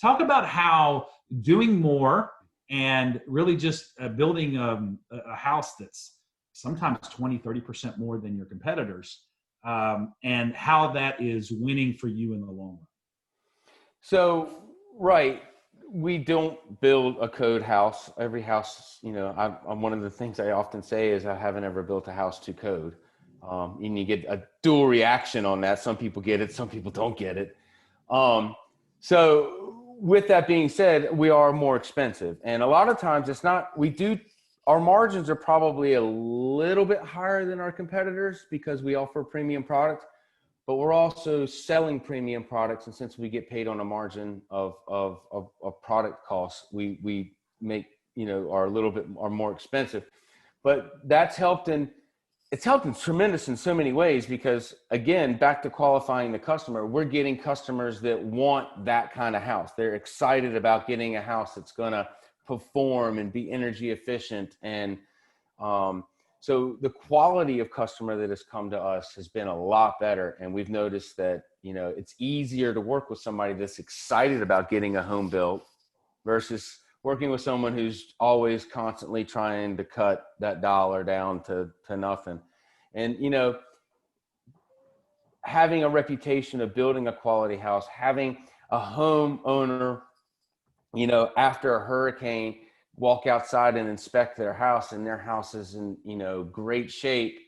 Talk about how doing more and really just building a house that's sometimes 20-30% more than your competitors, and how that is winning for you in the long run. So, right, we don't build a code house. Every house, I'm one of the things I often say is I haven't ever built a house to code. And you get a dual reaction on that. Some people get it, some people don't get it. So with that being said, we are more expensive. And a lot of times our margins are probably a little bit higher than our competitors because we offer premium products, but we're also selling premium products. And since we get paid on a margin of product costs, we make, are more expensive. But it's helped in tremendous in so many ways because, again, back to qualifying the customer, we're getting customers that want that kind of house. They're excited about getting a house that's going to perform and be energy efficient. And so the quality of customer that has come to us has been a lot better. And we've noticed that, it's easier to work with somebody that's excited about getting a home built versus working with someone who's always constantly trying to cut that dollar down to nothing. And, having a reputation of building a quality house, having a homeowner, after a hurricane, walk outside and inspect their house and their house is in, great shape,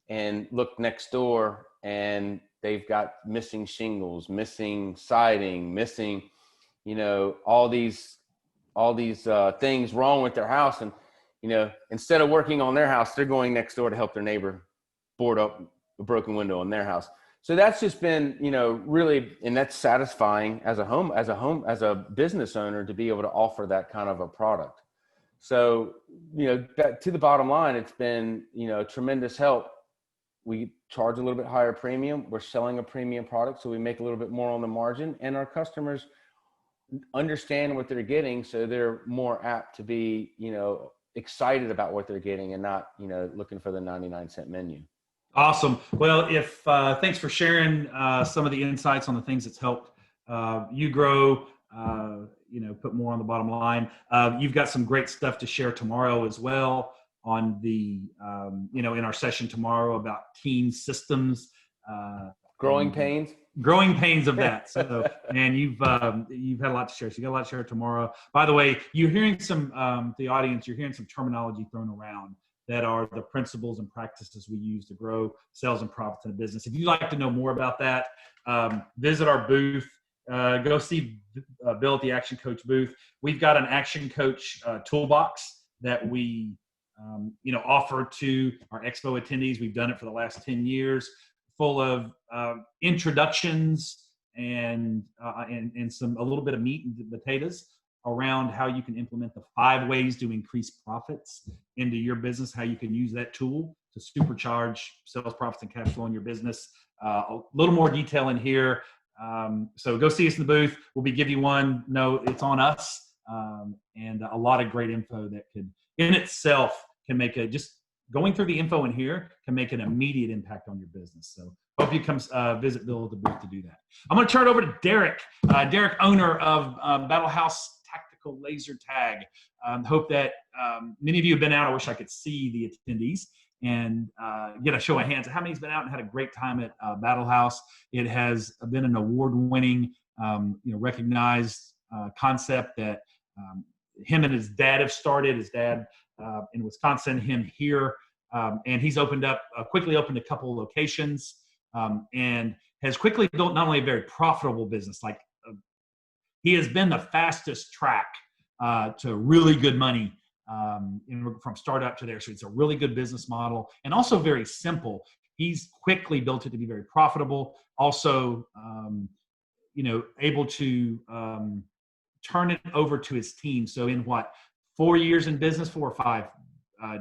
and look next door and they've got missing shingles, missing siding, missing, all these things wrong with their house. And, instead of working on their house, they're going next door to help their neighbor board up a broken window in their house. So that's just been, really, and that's satisfying as a business owner to be able to offer that kind of a product. So, back to the bottom line, it's been, a tremendous help. We charge a little bit higher premium. We're selling a premium product, so we make a little bit more on the margin, and our customers understand what they're getting, so they're more apt to be, excited about what they're getting and not, looking for the 99-cent menu. Awesome. Well, thanks for sharing some of the insights on the things that's helped you grow, put more on the bottom line. You've got some great stuff to share tomorrow as well on the, in our session tomorrow about team systems. Growing pains of that. So, man, you've had a lot to share. So you got a lot to share tomorrow. By the way, you're hearing the audience, you're hearing some terminology thrown around that are the principles and practices we use to grow sales and profits in a business. If you'd like to know more about that, visit our booth. Go see Bill at the Action Coach booth. We've got an Action Coach toolbox that we offer to our expo attendees. We've done it for the last 10 years, full of introductions and a little bit of meat and potatoes around how you can implement the 5 ways to increase profits into your business, how you can use that tool to supercharge sales, profits, and cash flow in your business. A little more detail in here. So go see us in the booth. We'll be giving you one. No, it's on us. And a lot of great info that could, in itself, can make just going through the info in here can make an immediate impact on your business. So hope you come visit Bill at the booth to do that. I'm going to turn it over to Darek. Derek, owner of Battle House Tactical Laser Tag. Hope that many of you have been out. I wish I could see the attendees and get a show of hands. How many's been out and had a great time at Battle House? It has been an award-winning, recognized concept that him and his dad have started. His dad in Wisconsin, him here, and he's quickly opened a couple of locations, and has quickly built not only a very profitable business, he has been the fastest track to really good money from startup to there. So it's a really good business model and also very simple. He's quickly built it to be very profitable. Also, able to turn it over to his team. So in 4 years in business, 4 or 5,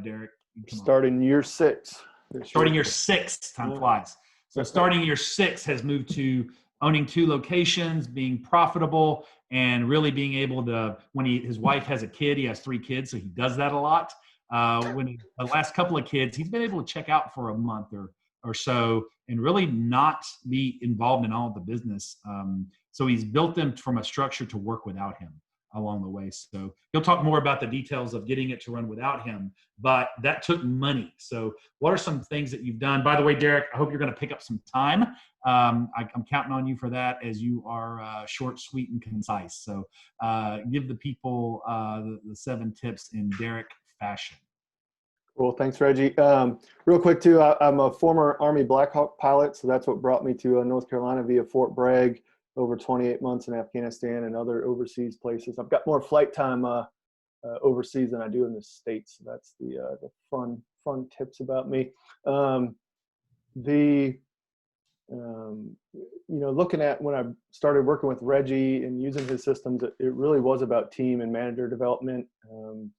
Darek? Starting year 6. Starting year 6, time flies. So starting year 6 has moved to owning 2 locations, being profitable, and really being able to, when his wife has a kid, he has 3 kids, so he does that a lot. The last couple of kids, he's been able to check out for a month or so and really not be involved in all of the business. So he's built them from a structure to work without him along the way. So he'll talk more about the details of getting it to run without him, but that took money. So what are some things that you've done? By the way, Darek, I hope you're going to pick up some time. I'm counting on you for that, as you are short, sweet, and concise. So give the people the 7 tips in Darek fashion. Cool. Thanks, Reggie. Real quick, too, I'm a former Army Black Hawk pilot, so that's what brought me to North Carolina via Fort Bragg, over 28 months in Afghanistan and other overseas places. I've got more flight time overseas than I do in the States. So that's the fun tips about me. Looking at when I started working with Reggie and using his systems, it really was about team and manager development,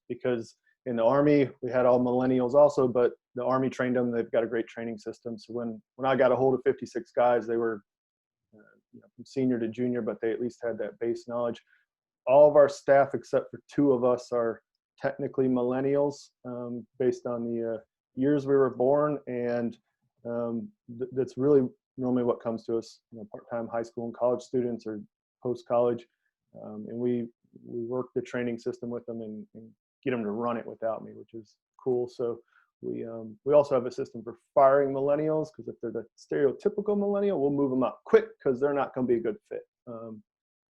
because in the Army, we had all millennials also, but the Army trained them. They've got a great training system. So when I got a hold of 56 guys, they were from senior to junior, but they at least had that base knowledge. All of our staff, except for 2 of us, are technically millennials, based on the years we were born. And that's really normally what comes to us, part-time high school and college students or post-college. And we work the training system with them and get them to run it without me, which is cool. So we also have a system for firing millennials, because if they're the stereotypical millennial, we'll move them out quick because they're not going to be a good fit.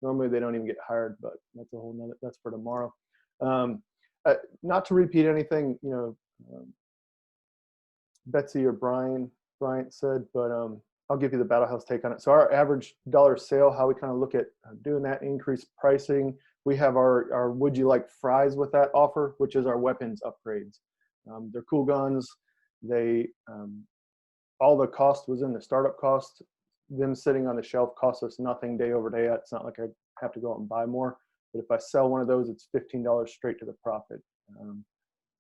Normally they don't even get hired, but that's a whole nother, that's for tomorrow. Not to repeat anything, Betsy or Bryant said, but I'll give you the Battle House take on it. So our average dollar sale, how we kind of look at doing that, increased pricing. We have our Would You Like Fries with that offer, which is our weapons upgrades. They're cool guns. They all the cost was in the startup cost. Them sitting on the shelf costs us nothing day over day. It's not like I have to go out and buy more. But if I sell one of those, it's $15 straight to the profit.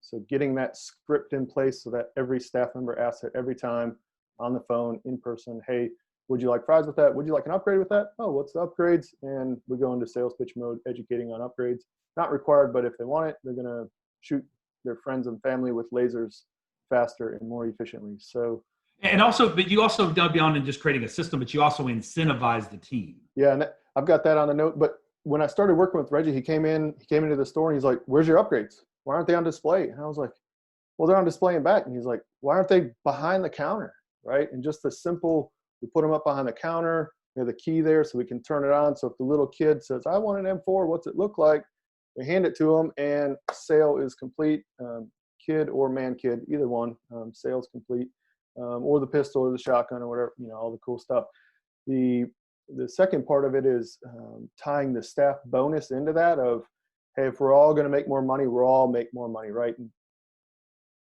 So getting that script in place so that every staff member asks it every time on the phone, in person, hey, would you like fries with that? Would you like an upgrade with that? Oh, what's the upgrades? And we go into sales pitch mode, educating on upgrades. Not required, but if they want it, they're going to shoot their friends and family with lasers faster and more efficiently. So, and also, but you also go beyond and just creating a system, but you also incentivize the team. Yeah, and I've got that on the note. But when I started working with Reggie, he came into the store and he's like, "Where's your upgrades? Why aren't they on display?" And I was like, "Well, they're on display in back." And he's like, "Why aren't they behind the counter?" Right? And just the simple, we put them up behind the counter. We have the key there so we can turn it on. So if the little kid says, "I want an M4, what's it look like?" We hand it to them and sale is complete. Kid or man kid, either one, sale's complete. Or the pistol or the shotgun or whatever, all the cool stuff. The second part of it is tying the staff bonus into that of, hey, if we're all going to make more money, we'll all make more money, right? And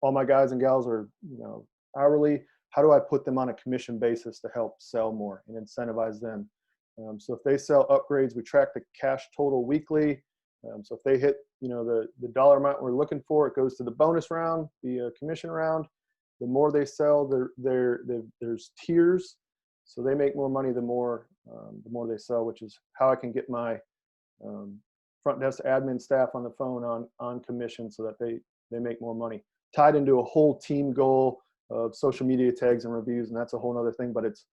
all my guys and gals are, hourly. How do I put them on a commission basis to help sell more and incentivize them? So if they sell upgrades, we track the cash total weekly. So if they hit, the dollar amount we're looking for, it goes to the bonus round, the commission round. The more they sell, there's tiers, so they make more money the more they sell, which is how I can get my front desk admin staff on the phone on commission so that they make more money. Tied into a whole team goal of social media tags and reviews, and that's a whole other thing. But it's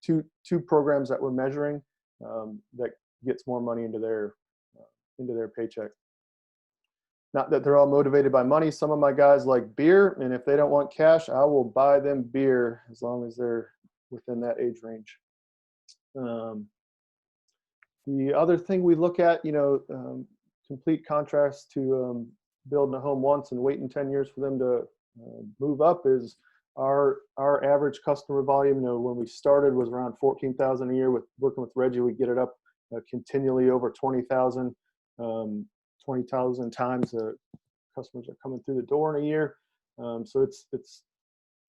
two programs that we're measuring that gets more money into their paycheck. Not that they're all motivated by money. Some of my guys like beer, and if they don't want cash, I will buy them beer as long as they're within that age range. The other thing we look at, complete contracts to building a home once and waiting 10 years for them to move up is our average customer volume. When we started was around 14,000 a year. With working with Reggie, we get it up continually over 20,000. 20,000 times customers are coming through the door in a year. So it's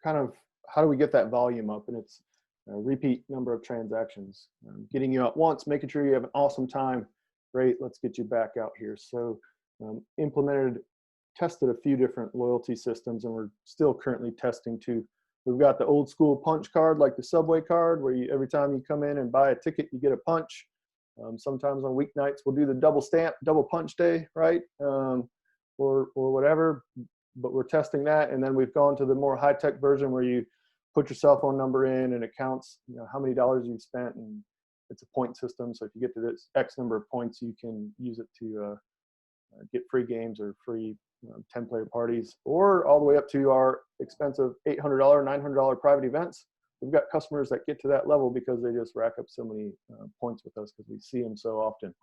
kind of, how do we get that volume up? And it's a repeat number of transactions. Getting you out once, making sure you have an awesome time. Great, let's get you back out here. So tested a few different loyalty systems, and we're still currently testing too. We've got the old school punch card, like the Subway card, where every time you come in and buy a ticket, you get a punch. Sometimes on weeknights, we'll do the double stamp, double punch day, right? Or whatever, but we're testing that. And then we've gone to the more high-tech version where put your cell phone number in, and it counts, you know, how many dollars you've spent, and it's a point system. So if you get to this X number of points, you can use it to get free games or free 10-player parties, or all the way up to our expensive $800, $900 private events. We've got customers that get to that level because they just rack up so many points with us because we see them so often.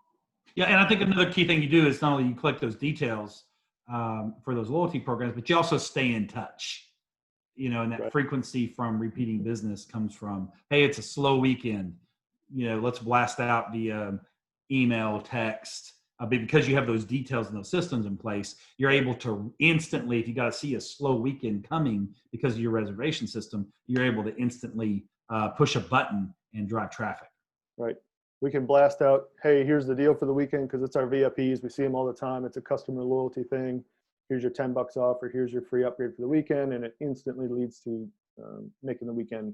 Yeah, and I think another key thing you do is not only you collect those details for those loyalty programs, but you also stay in touch. You know, and that frequency from repeating business comes from, hey, it's a slow weekend. You know, let's blast out the email, text. But because you have those details and those systems in place, you're able to instantly, if you got to see a slow weekend coming because of your reservation system, you're able to instantly push a button and drive traffic. Right. We can blast out, hey, here's the deal for the weekend because it's our VIPs. We see them all the time. It's a customer loyalty thing. Here's your $10 off, or here's your free upgrade for the weekend. And it instantly leads to making the weekend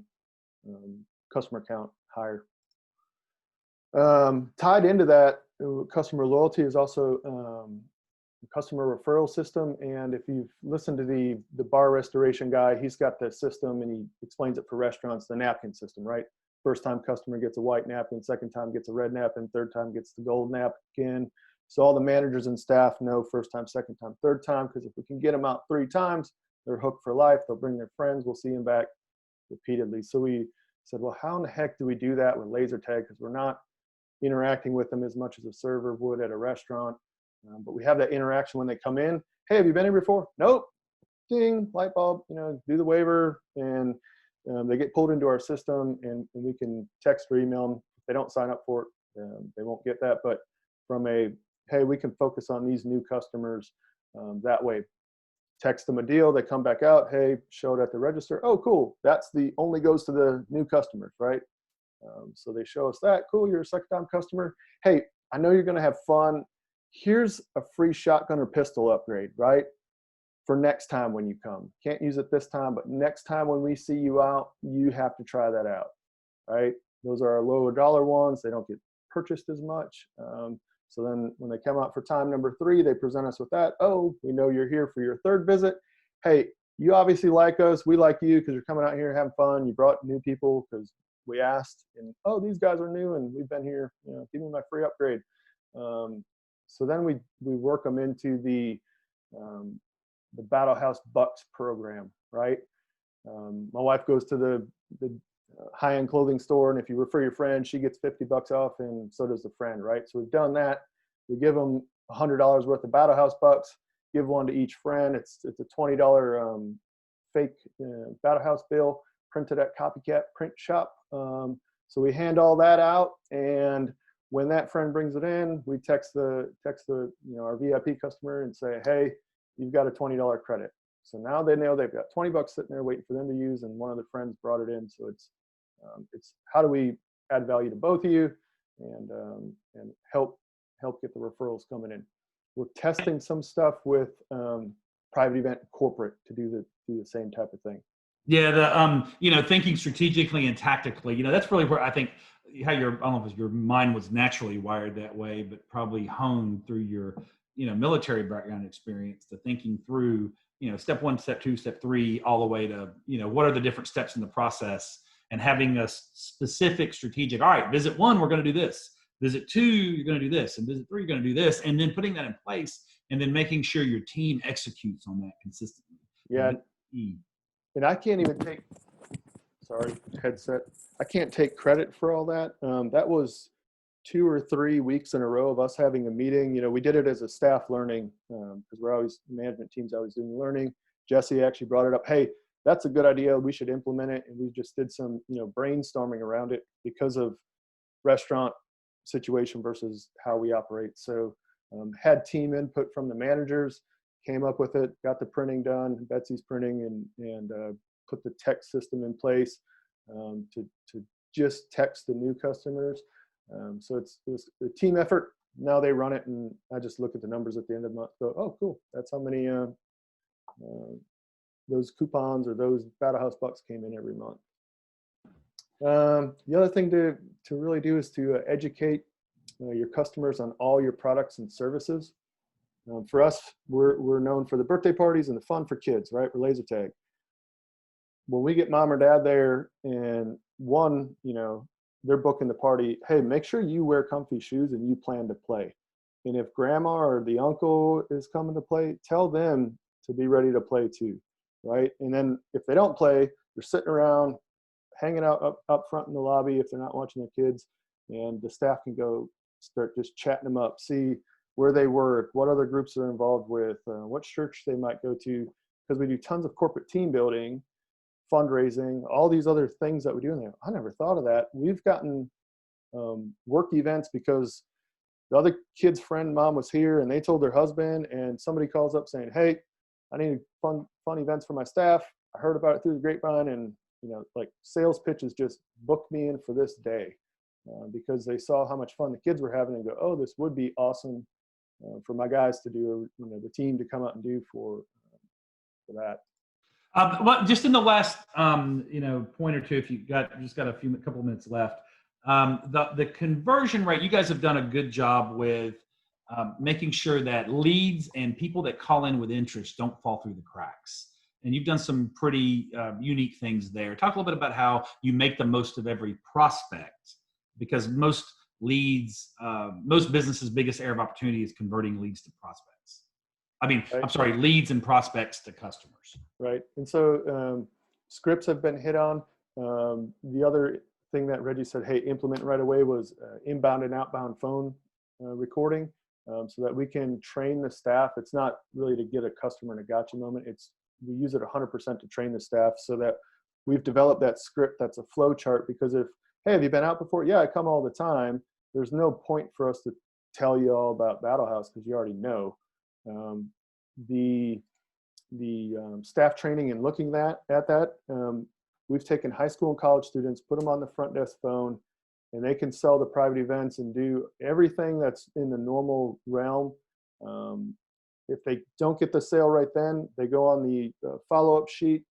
customer count higher. Tied into that, customer loyalty is also a customer referral system. And if you've listened to the bar restoration guy, he's got the system and he explains it for restaurants, the napkin system, right? First time customer gets a white napkin, second time gets a red napkin, third time gets the gold napkin. So all the managers and staff know first time, second time, third time, because if we can get them out 3 times, they're hooked for life. They'll bring their friends. We'll see them back repeatedly. So we said, well, how in the heck do we do that with laser tag? Because we're not interacting with them as much as a server would at a restaurant. But we have that interaction when they come in. Hey, have you been here before? Nope. Ding, light bulb, you know, do the waiver, and they get pulled into our system, and we can text or email them. If they don't sign up for it, they won't get that. But from a, hey, we can focus on these new customers that way. Text them a deal, they come back out, hey, show it at the register. Oh, cool. That's the only goes to the new customers, right? So they show us that. Cool, you're a second-time customer. Hey, I know you're going to have fun. Here's a free shotgun or pistol upgrade, right? For next time when you come. Can't use it this time, but next time when we see you out, you have to try that out, right? Those are our lower dollar ones. They don't get purchased as much. So then when they come out for time number 3, they present us with that. Oh, we know you're here for your 3rd visit. Hey, you obviously like us. We like you because you're coming out here having fun. You brought new people because we asked, and oh, these guys are new and we've been here, you know, give me my free upgrade. So then we work them into the Battle House Bucks program, right? My wife goes to the high-end clothing store, and if you refer your friend, she gets $50 off, and so does the friend, right? So we've done that. We give them $100 worth of Battle House Bucks, give one to each friend. It's a $20 fake Battle House bill printed at Copycat Print Shop. So we hand all that out, and when that friend brings it in, we text the our VIP customer and say, hey, you've got a $20 credit. So now they know they've got $20 sitting there waiting for them to use, and one of the friends brought it in. So it's how do we add value to both of you and help get the referrals coming in. We're testing some stuff with private event corporate to do the same type of thing. Yeah, thinking strategically and tactically, that's really where I think how I don't know if your mind was naturally wired that way, but probably honed through your, military background experience to thinking through, step 1, step 2, step 3, all the way to, what are the different steps in the process, and having a specific strategic, all right, visit 1, we're going to do this. Visit 2, you're going to do this. And visit 3, you're going to do this. And then putting that in place and then making sure your team executes on that consistently. Yeah. And I can't even I can't take credit for all that. That was 2 or 3 weeks in a row of us having a meeting. We did it as a staff learning because management team's always doing learning. Jesse actually brought it up. Hey, that's a good idea. We should implement it. And we just did some, brainstorming around it because of restaurant situation versus how we operate. So had team input from the managers, came up with it, got the printing done. Betsy's printing and put the text system in place to just text the new customers. So it was a team effort. Now they run it, and I just look at the numbers at the end of the month. Go, oh, cool. That's how many those coupons or those Battle House Bucks came in every month. The other thing to really do is to educate your customers on all your products and services. For us, we're known for the birthday parties and the fun for kids, right? We're laser tag. when we get mom or dad there and one, they're booking the party, hey, make sure you wear comfy shoes and you plan to play. And if grandma or the uncle is coming to play, tell them to be ready to play too, right? And then if they don't play, they're sitting around, hanging out up front in the lobby if they're not watching their kids, and the staff can go start just chatting them up, see where they work, what other groups they're involved with, what church they might go to, because we do tons of corporate team building, fundraising, all these other things that we do in there. I never thought of that. We've gotten work events because the other kid's friend mom was here and they told their husband, and somebody calls up saying, hey, I need fun events for my staff. I heard about it through the grapevine, and like sales pitches just booked me in for this day because they saw how much fun the kids were having and go, oh, this would be awesome for my guys to do, the team to come out and do for that. Well, just in the last, point or two, if you got a couple of minutes left, the conversion rate, you guys have done a good job with making sure that leads and people that call in with interest don't fall through the cracks. And you've done some pretty unique things there. Talk a little bit about how you make the most of every prospect, because most leads, most businesses' biggest area of opportunity is converting leads to prospects. Right. I'm sorry, leads and prospects to customers. Right. And so scripts have been hit on. The other thing that Reggie said, hey, implement right away was inbound and outbound phone recording so that we can train the staff. It's not really to get a customer in a gotcha moment. We use it 100% to train the staff so that we've developed that script that's a flow chart, because if, hey, have you been out before? Yeah, I come all the time. There's no point for us to tell you all about Battle House because you already know. The staff training and looking at that, we've taken high school and college students, put them on the front desk phone, and they can sell the private events and do everything that's in the normal realm. If they don't get the sale right then, they go on the follow-up sheet,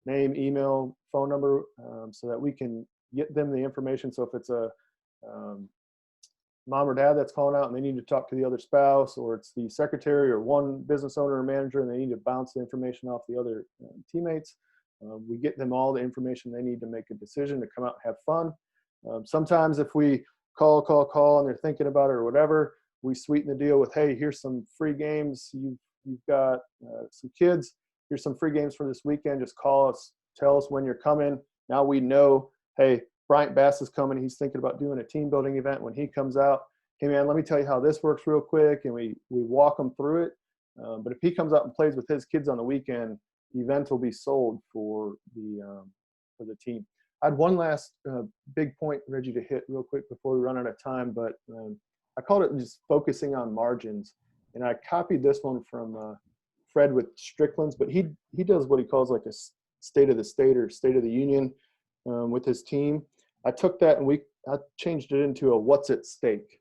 name, email, phone number, so that we can get them the information. So if it's a mom or dad that's calling out and they need to talk to the other spouse, or it's the secretary or one business owner or manager and they need to bounce the information off the other teammates, we get them all the information they need to make a decision to come out and have fun. Sometimes if we call and they're thinking about it or whatever, we sweeten the deal with, hey, here's some free games. You've got some kids. Here's some free games for this weekend. Just call us, tell us when you're coming. Now we know, hey, Bryant Bass is coming. He's thinking about doing a team building event. When he comes out, hey man, let me tell you how this works real quick. And we walk him through it. But if he comes out and plays with his kids on the weekend, the event will be sold for the team. I had one last big point, Reggie, to hit real quick before we run out of time, but I called it just focusing on margins. And I copied this one from Fred with Strickland's, but he does what he calls like a state of the state or state of the union with his team. I took that and I changed it into a what's at stake.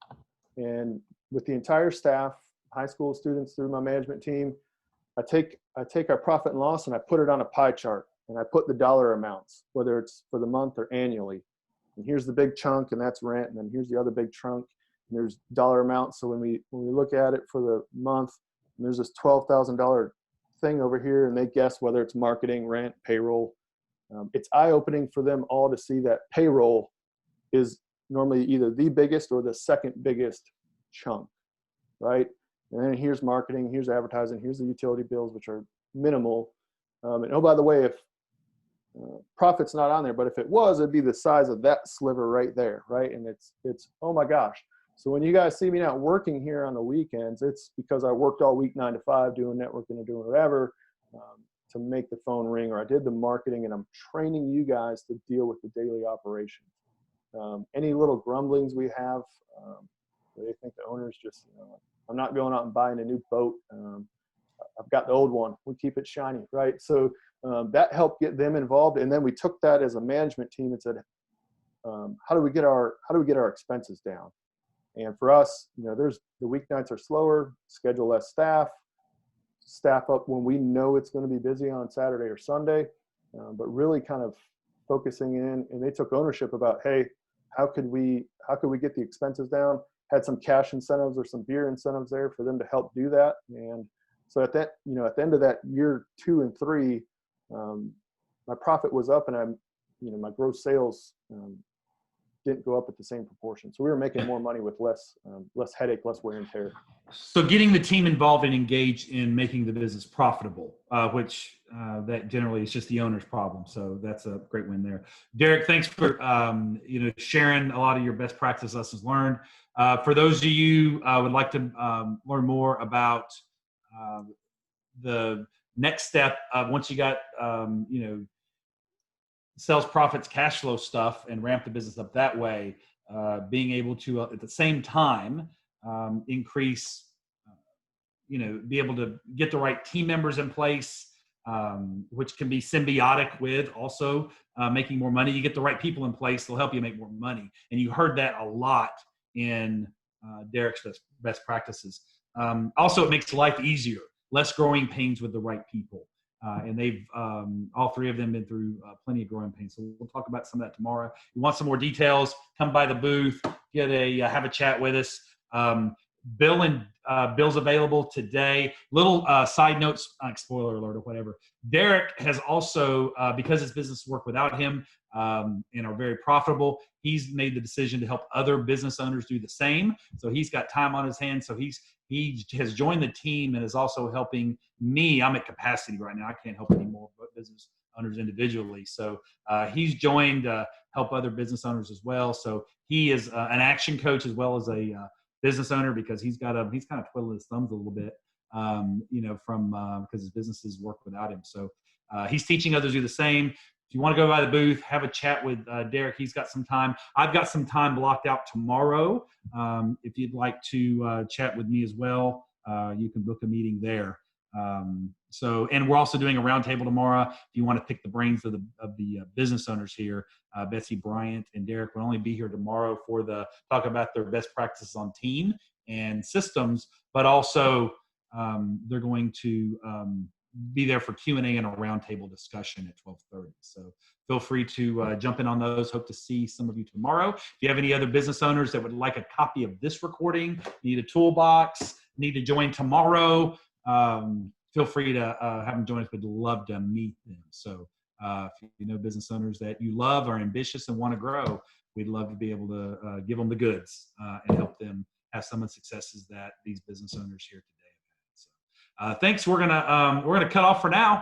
And with the entire staff, high school students through my management team, I take our profit and loss and I put it on a pie chart and I put the dollar amounts, whether it's for the month or annually. And here's the big chunk, and that's rent. And then here's the other big chunk, and there's dollar amounts. So when we look at it for the month, and there's this $12,000 thing over here, and they guess whether it's marketing, rent, payroll. It's eye-opening for them all to see that payroll is normally either the biggest or the second biggest chunk, right? And then here's marketing, here's advertising, here's the utility bills, which are minimal. And oh, by the way, if profit's not on there, but if it was, it'd be the size of that sliver right there, right? And it's oh my gosh. So when you guys see me not working here on the weekends, it's because I worked all week 9 to 5 doing networking or doing whatever to make the phone ring, or I did the marketing, and I'm training you guys to deal with the daily operation. Any little grumblings we have, they think the owner's just, I'm not going out and buying a new boat. I've got the old one. We keep it shiny, right? So that helped get them involved. And then we took that as a management team and said, how do we get our expenses down? And for us, there's the weeknights are slower, schedule less staff up when we know it's going to be busy on Saturday or Sunday, but really kind of focusing in. And they took ownership about, hey, how could we get the expenses down? Had some cash incentives or some beer incentives there for them to help do that. And so at the end of that year 2 and 3, my profit was up and my gross sales didn't go up at the same proportion. So we were making more money with less headache, less wear and tear. So getting the team involved and engaged in making the business profitable, which that generally is just the owner's problem. So that's a great win there. Darek, thanks for sharing a lot of your best practice lessons learned. For those of you would like to learn more about the next step, once you got sales, profits, cash flow stuff, and ramp the business up that way, being able to at the same time increase, be able to get the right team members in place, which can be symbiotic with also making more money. You get the right people in place, they'll help you make more money. And you heard that a lot in Darek's best practices. Also, it makes life easier, less growing pains with the right people. And they've all three of them been through plenty of growing pains. So we'll talk about some of that tomorrow. If you want some more details, come by the booth, have a chat with us. Bill's available today. Little side notes, spoiler alert or whatever. Darek has also, because his business work without him and are very profitable, he's made the decision to help other business owners do the same. So he's got time on his hands. So he has joined the team and is also helping me. I'm at capacity right now. I can't help any more business owners individually. So he's joined to help other business owners as well. So he is an action coach as well as a business owner, because he's kind of twiddling his thumbs a little bit, because his businesses work without him. So he's teaching others to do the same. If you want to go by the booth, have a chat with Darek. He's got some time. I've got some time blocked out tomorrow. If you'd like to chat with me as well, you can book a meeting there. And we're also doing a roundtable tomorrow. If you want to pick the brains of the business owners here, Betsy, Bryant, and Darek will only be here tomorrow for talk about their best practices on team and systems, but also they're going to be there for Q&A and a roundtable discussion at 12:30. So feel free to jump in on those. Hope to see some of you tomorrow. If you have any other business owners that would like a copy of this recording, need a toolbox, need to join tomorrow, feel free to have them join us. We'd love to meet them. So if you know business owners that you love, are ambitious, and want to grow, we'd love to be able to give them the goods and help them have some of the successes that these business owners here today have had. So thanks. We're gonna cut off for now.